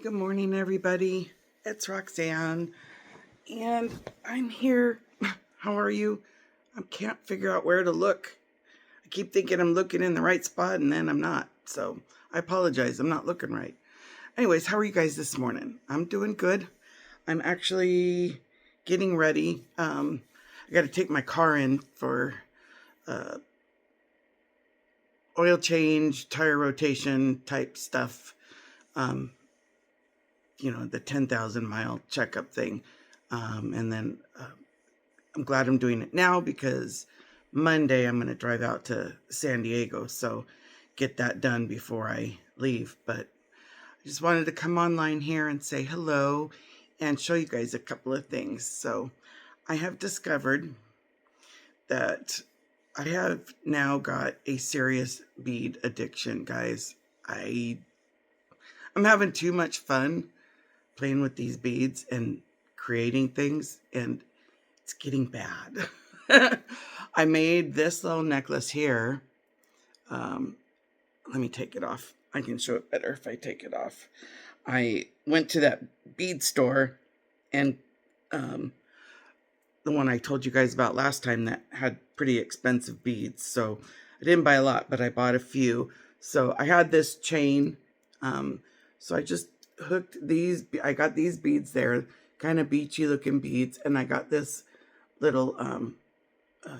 Good morning, everybody. It's Roxanne, and I'm here. How are you? I can't figure out where to look. I keep thinking I'm looking in the right spot, and then I'm not. So I apologize. I'm not looking right. Anyways, how are you guys this morning? I'm doing good. I'm actually getting ready. I got to take my car in for oil change, tire rotation type stuff. The 10,000 mile checkup thing. And then I'm glad I'm doing it now because Monday I'm going to drive out to San Diego. So get that done before I leave. But I just wanted to come online here and say hello and show you guys a couple of things. So I have discovered that I have now got a serious bead addiction, guys. I'm having too much fun playing with these beads and creating things, and it's getting bad. I made this little necklace here. Let me take it off. I can show it better if I take it off. I went to that bead store, and the one I told you guys about last time that had pretty expensive beads. So I didn't buy a lot, but I bought a few. So I had this chain. So I just hooked these. I got these beads there, kind of beachy looking beads. And I got this little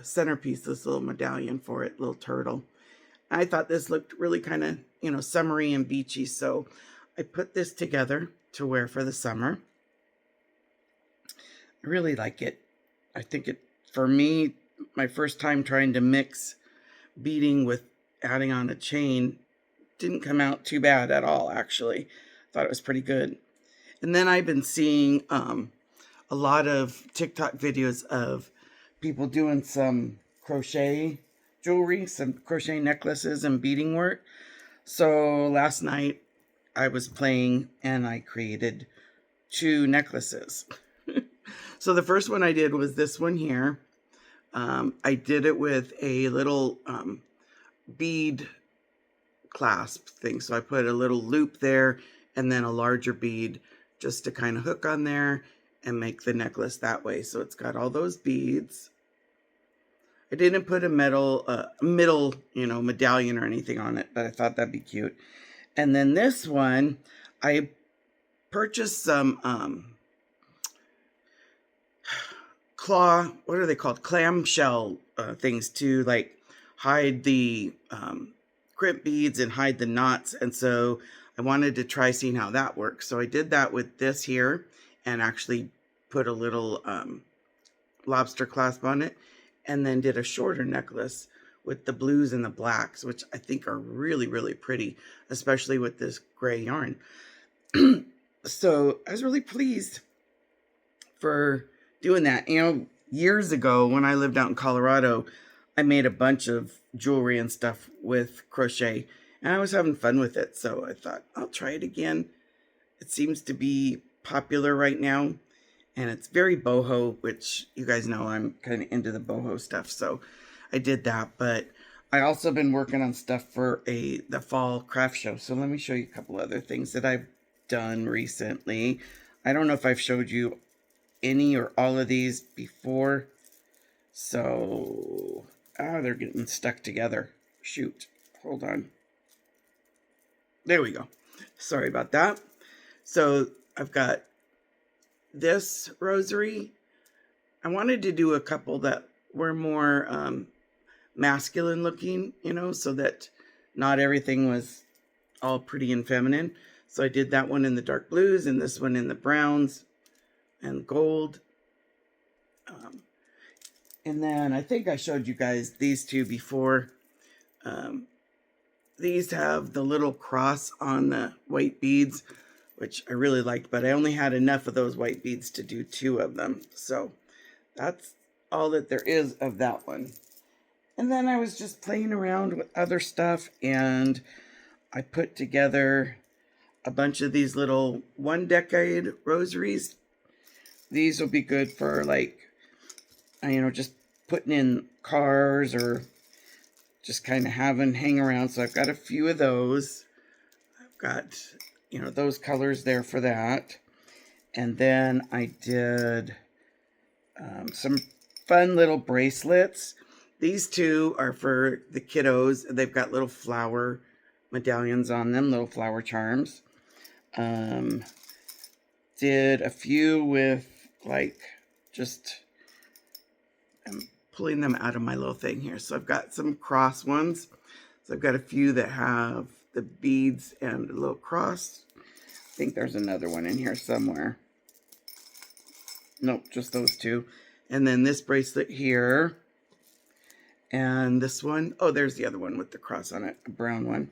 centerpiece, this little medallion for it, little turtle. I thought this looked really kind of, summery and beachy. So I put this together to wear for the summer. I really like it. I think it, for me, my first time trying to mix beading with adding on a chain didn't come out too bad at all, actually. Thought it was pretty good. And then I've been seeing a lot of TikTok videos of people doing some crochet jewelry, some crochet necklaces and beading work. So last night I was playing and I created 2 necklaces. So the first one I did was this one here. I did it with a little bead clasp thing. So I put a little loop there and then a larger bead just to kind of hook on there and make the necklace that way. So it's got all those beads. I didn't put a middle medallion or anything on it, but I thought that'd be cute. And then this one, I purchased some what are they called? Clamshell things to like hide the crimp beads and hide the knots. And so I wanted to try seeing how that works. So I did that with this here and actually put a little lobster clasp on it, and then did a shorter necklace with the blues and the blacks, which I think are really, really pretty, especially with this gray yarn. So I was really pleased for doing that. Years ago when I lived out in Colorado, I made a bunch of jewelry and stuff with crochet, and I was having fun with it. So I thought I'll try it again. It seems to be popular right now, and it's very boho, which you guys know I'm kind of into the boho stuff. So I did that, but I also been working on stuff for the fall craft show. So let me show you a couple other things that I've done recently. I don't know if I've showed you any or all of these before. So, they're getting stuck together. Shoot, hold on. There we go. Sorry about that. So I've got this rosary. I wanted to do a couple that were more masculine looking, so that not everything was all pretty and feminine. So I did that one in the dark blues and this one in the browns and gold. And then I think I showed you guys these 2 before. These have the little cross on the white beads, which I really liked, but I only had enough of those white beads to do 2 of them. So that's all that there is of that one. And then I was just playing around with other stuff, and I put together a bunch of these little 1 decade rosaries. These will be good for like, just putting in cars or just kind of hang around. So I've got a few of those. I've got you know, those colors there for that. And then I did some fun little bracelets. These two are for the kiddos. They've got little flower medallions on them, little flower charms. Did a few with like just, I'm pulling them out of my little thing here. So I've got some cross ones. So I've got a few that have the beads and a little cross. I think there's another one in here somewhere. Nope, just those two. And then this bracelet here. And this one. Oh, there's the other one with the cross on it, a brown one.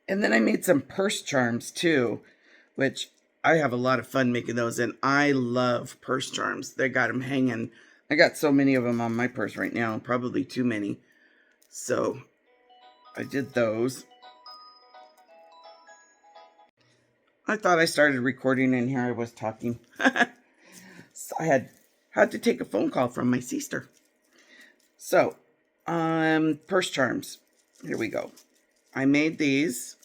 And then I made some purse charms too, which I have a lot of fun making those. And I love purse charms. They got them hanging. I got so many of them on my purse right now, probably too many. So I did those. I thought I started recording and here I was talking. So I had to take a phone call from my sister. So, purse charms. Here we go. I made these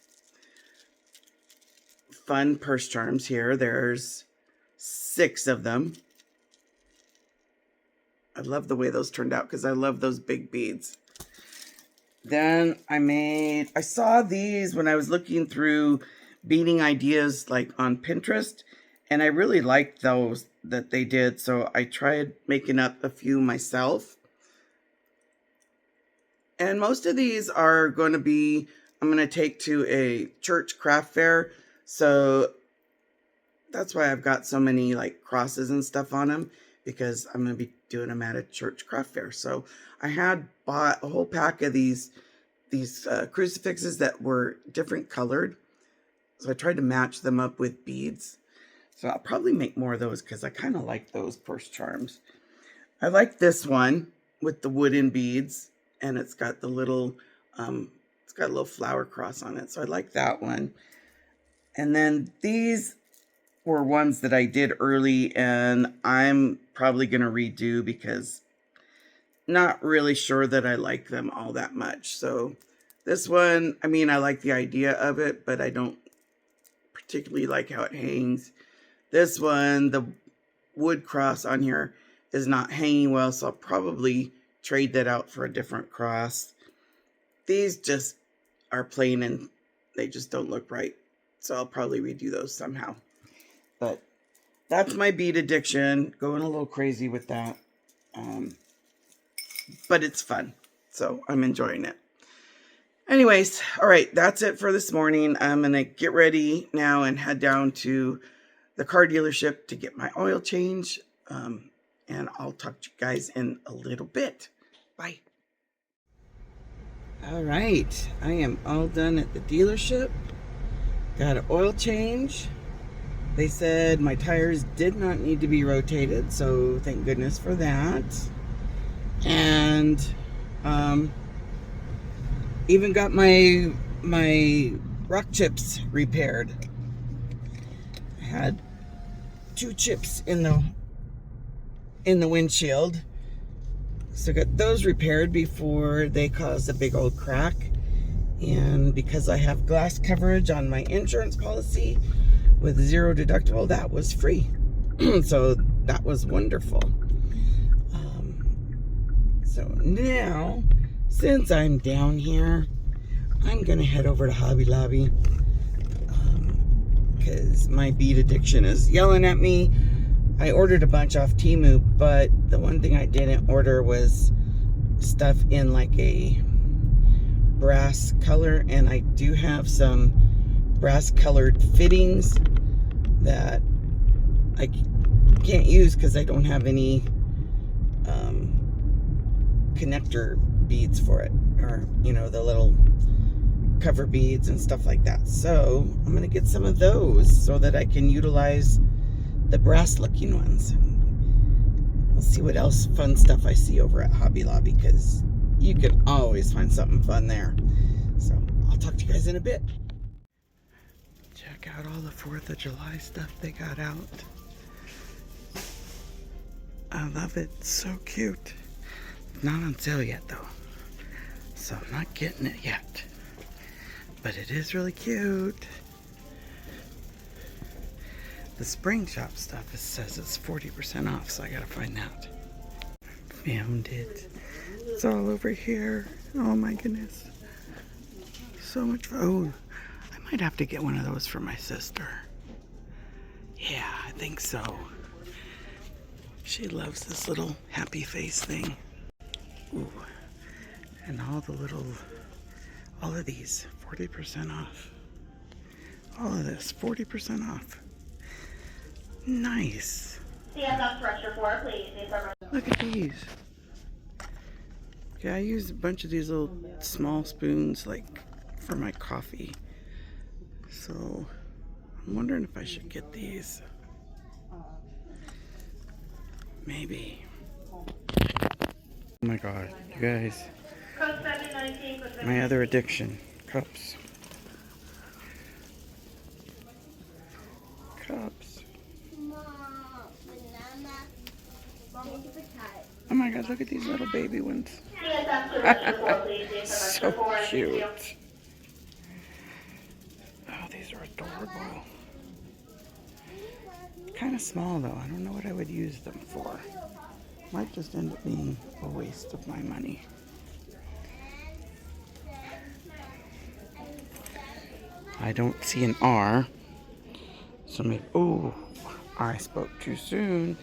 fun purse charms here. There's 6 of them. I love the way those turned out because I love those big beads. Then I saw these when I was looking through beading ideas like on Pinterest, and I really liked those that they did. So I tried making up a few myself. And most of these are going to be, I'm going to take to a church craft fair. So that's why I've got so many like crosses and stuff on them, because I'm going to be doing them at a church craft fair. So I had bought a whole pack of these crucifixes that were different colored. So I tried to match them up with beads. So I'll probably make more of those because I kind of like those purse charms. I like this one with the wooden beads, and it's got the little, it's got a little flower cross on it. So I like that one. And then these were ones that I did early, and I'm probably going to redo because not really sure that I like them all that much. So this one, I mean, I like the idea of it, but I don't particularly like how it hangs. This one, the wood cross on here is not hanging well, so I'll probably trade that out for a different cross. These just are plain and they just don't look right, so I'll probably redo those somehow. But that's my bead addiction, going a little crazy with that. But it's fun, so I'm enjoying it. Anyways, all right, that's it for this morning. I'm going to get ready now and head down to the car dealership to get my oil change. And I'll talk to you guys in a little bit. Bye. All right, I am all done at the dealership. Got an oil change. They said my tires did not need to be rotated, so thank goodness for that. And even got my rock chips repaired. I had 2 chips in the windshield, so got those repaired before they caused a big old crack. And because I have glass coverage on my insurance policy with 0 deductible, that was free. So that was wonderful. So now, since I'm down here, I'm gonna head over to Hobby Lobby because my bead addiction is yelling at me. I ordered a bunch off Temu, but the one thing I didn't order was stuff in like a brass color, and I do have some brass colored fittings that I can't use because I don't have any connector beads for it, or you know, the little cover beads and stuff like that. So I'm gonna get some of those so that I can utilize the brass looking ones. We'll see what else fun stuff I see over at Hobby Lobby, because you can always find something fun there. So I'll talk to you guys in a bit. Check out all the 4th of July stuff they got out. I love it, so cute. Not on sale yet though, so I'm not getting it yet, but it is really cute. The Spring Shop stuff, it says it's 40% off, so I gotta find that. Found it. It's all over here. Oh my goodness. So much fun. Oh, I might have to get one of those for my sister. Yeah, I think so. She loves this little happy face thing. Ooh. And all of these, 40% off. All of this, 40% off. Nice. Look at these. Yeah, I use a bunch of these little small spoons, like, for my coffee. So, I'm wondering if I should get these. Maybe. Oh my god, you guys. My other addiction, cups. Cups. Oh my god, look at these little baby ones. So cute. Oh, these are adorable. Kind of small though. I don't know what I would use them for. Might just end up being a waste of my money. I don't see an R. So maybe, oh, I spoke too soon.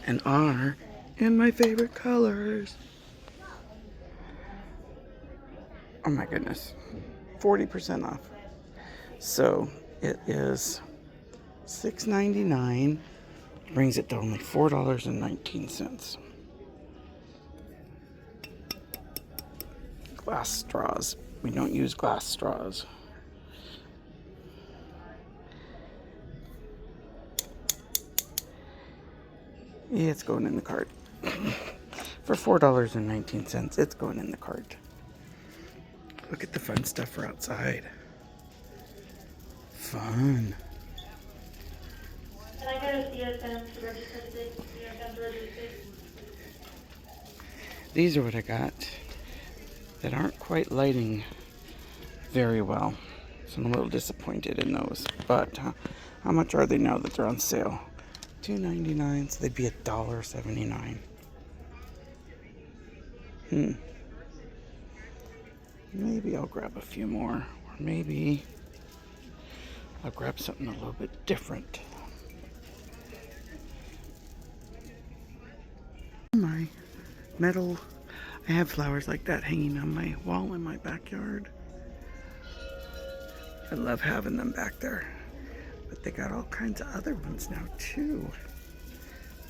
An R in my favorite colors. Oh my goodness. 40% off. So it is $6.99. Brings it to only $4.19. Glass straws. We don't use glass straws. Yeah, it's going in the cart. For $4.19, it's going in the cart. Look at the fun stuff for outside. Fun. Can I get a CSM to register this? These are what I got that aren't quite lighting very well. So I'm a little disappointed in those. But how much are they now that they're on sale? $2.99, so they'd be $1.79. Maybe I'll grab a few more, or maybe I'll grab something a little bit different. My metal, I have flowers like that hanging on my wall in my backyard. I love having them back there. But they got all kinds of other ones now too.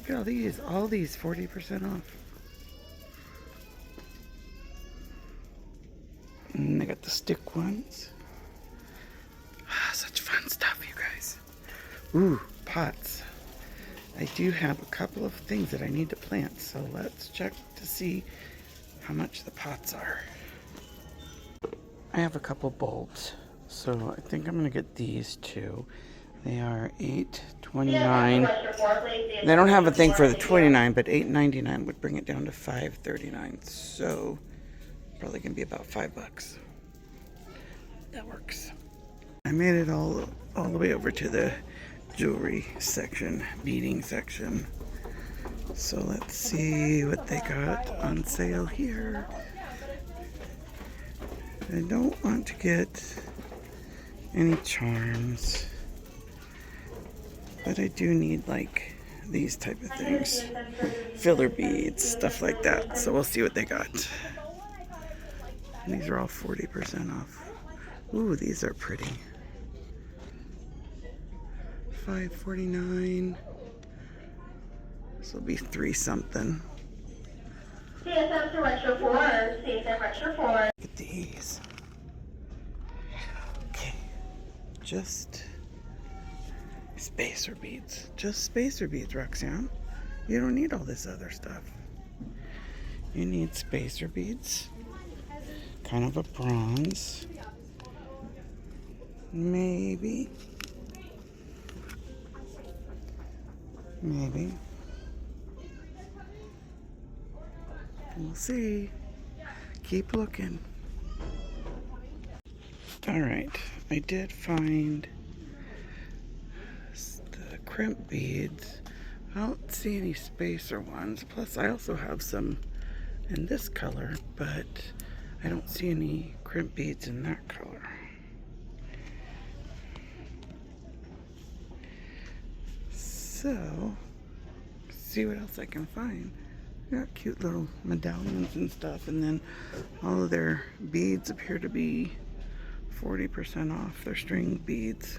Look at all these 40% off. And they got the stick ones. Such fun stuff, you guys. Ooh, pots. I do have a couple of things that I need to plant, so let's check to see how much the pots are. I have a couple bulbs, so I think I'm gonna get these two. They are $8.29. They don't have a thing for the 29, but $8.99 would bring it down to $5.39. So probably gonna be about $5. That works. I made it all the way over to the jewelry section, beading section. So let's see what they got on sale here. I don't want to get any charms, but I do need like these type of things, filler beads, stuff like that. So we'll see what they got. And these are all 40% off. Ooh, these are pretty. $5.49. This will be $3 something. CSM to retro 4, CSM retro 4. Look at these. Okay, just spacer beads. Just spacer beads, Roxanne. You don't need all this other stuff. You need spacer beads. Kind of a bronze. Maybe. We'll see. Keep looking. Alright, I did find the crimp beads. I don't see any spacer ones. Plus, I also have some in this color, but I don't see any crimp beads in that color. So, see what else I can find. They got cute little medallions and stuff, and then all of their beads appear to be 40% off their string beads,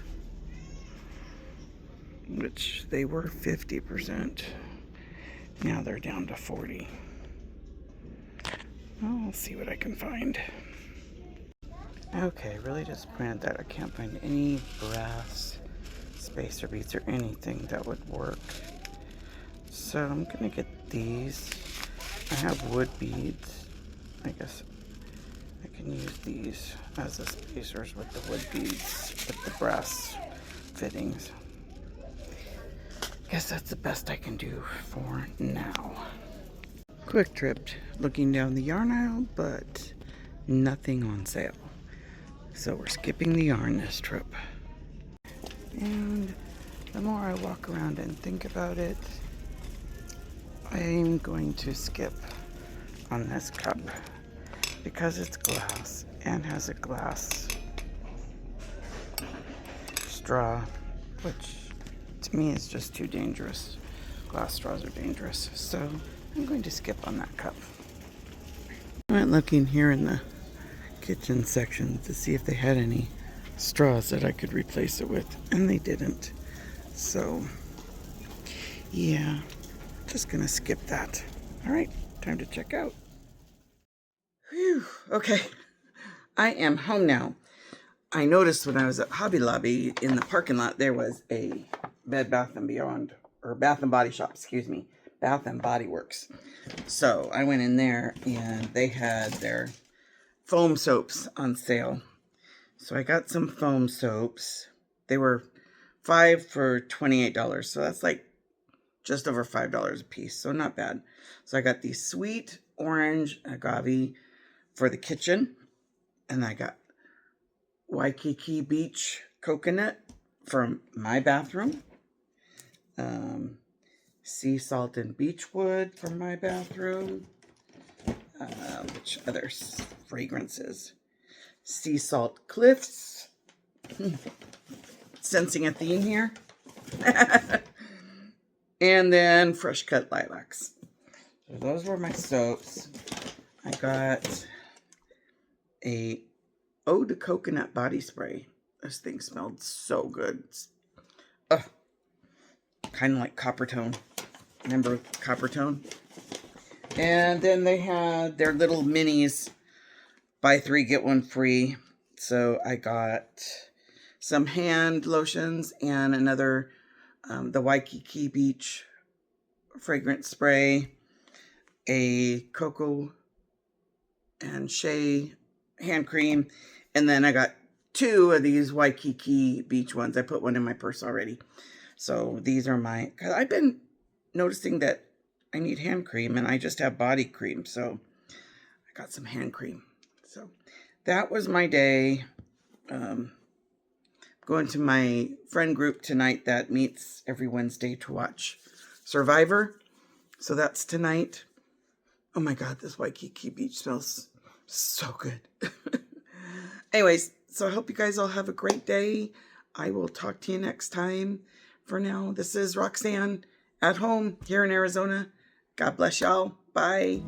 which they were 50%. Now they're down to 40. I'll see what I can find. Okay, really disappointed that I can't find any brass spacer beads or anything that would work. So I'm gonna get these. I have wood beads. I guess I can use these as the spacers with the wood beads with the brass fittings. Guess that's the best I can do for now. Quick trip looking down the yarn aisle, but nothing on sale. So we're skipping the yarn this trip. And the more I walk around and think about it, I'm going to skip on this cup because it's glass and has a glass straw, which to me is just too dangerous. Glass straws are dangerous, so I'm going to skip on that cup. I went looking here in the kitchen section to see if they had any straws that I could replace it with, and they didn't. So yeah, just gonna skip that. All right, time to check out. Whew, okay, I am home now. I noticed when I was at Hobby Lobby in the parking lot, there was a Bed Bath & Beyond, or Bath & Body Shop, excuse me, Bath & Body Works. So I went in there and they had their foam soaps on sale. So I got some foam soaps. They were 5 for $28. So that's like just over $5 a piece. So not bad. So I got the sweet orange agave for the kitchen. And I got Waikiki Beach coconut for my bathroom. Sea salt and beechwood for my bathroom. Which other fragrances? Sea salt cliffs. Sensing a theme here. And then fresh cut lilacs. So those were my soaps. I got a Eau de Coconut body spray. This thing smelled so good. Kind of like copper tone. Remember copper tone? And then they had their little minis, buy 3 get 1 free. So I got some hand lotions and another the Waikiki Beach fragrance spray, a cocoa and shea hand cream, and then I got 2 of these Waikiki Beach ones. I put one in my purse already. So these are my, because I've been noticing that I need hand cream and I just have body cream. So I got some hand cream. So that was my day. Going to my friend group tonight that meets every Wednesday to watch Survivor. So that's tonight. Oh my God, this Waikiki Beach smells so good. Anyways, so I hope you guys all have a great day. I will talk to you next time. For now, this is Roxanne at home here in Arizona. God bless y'all. Bye.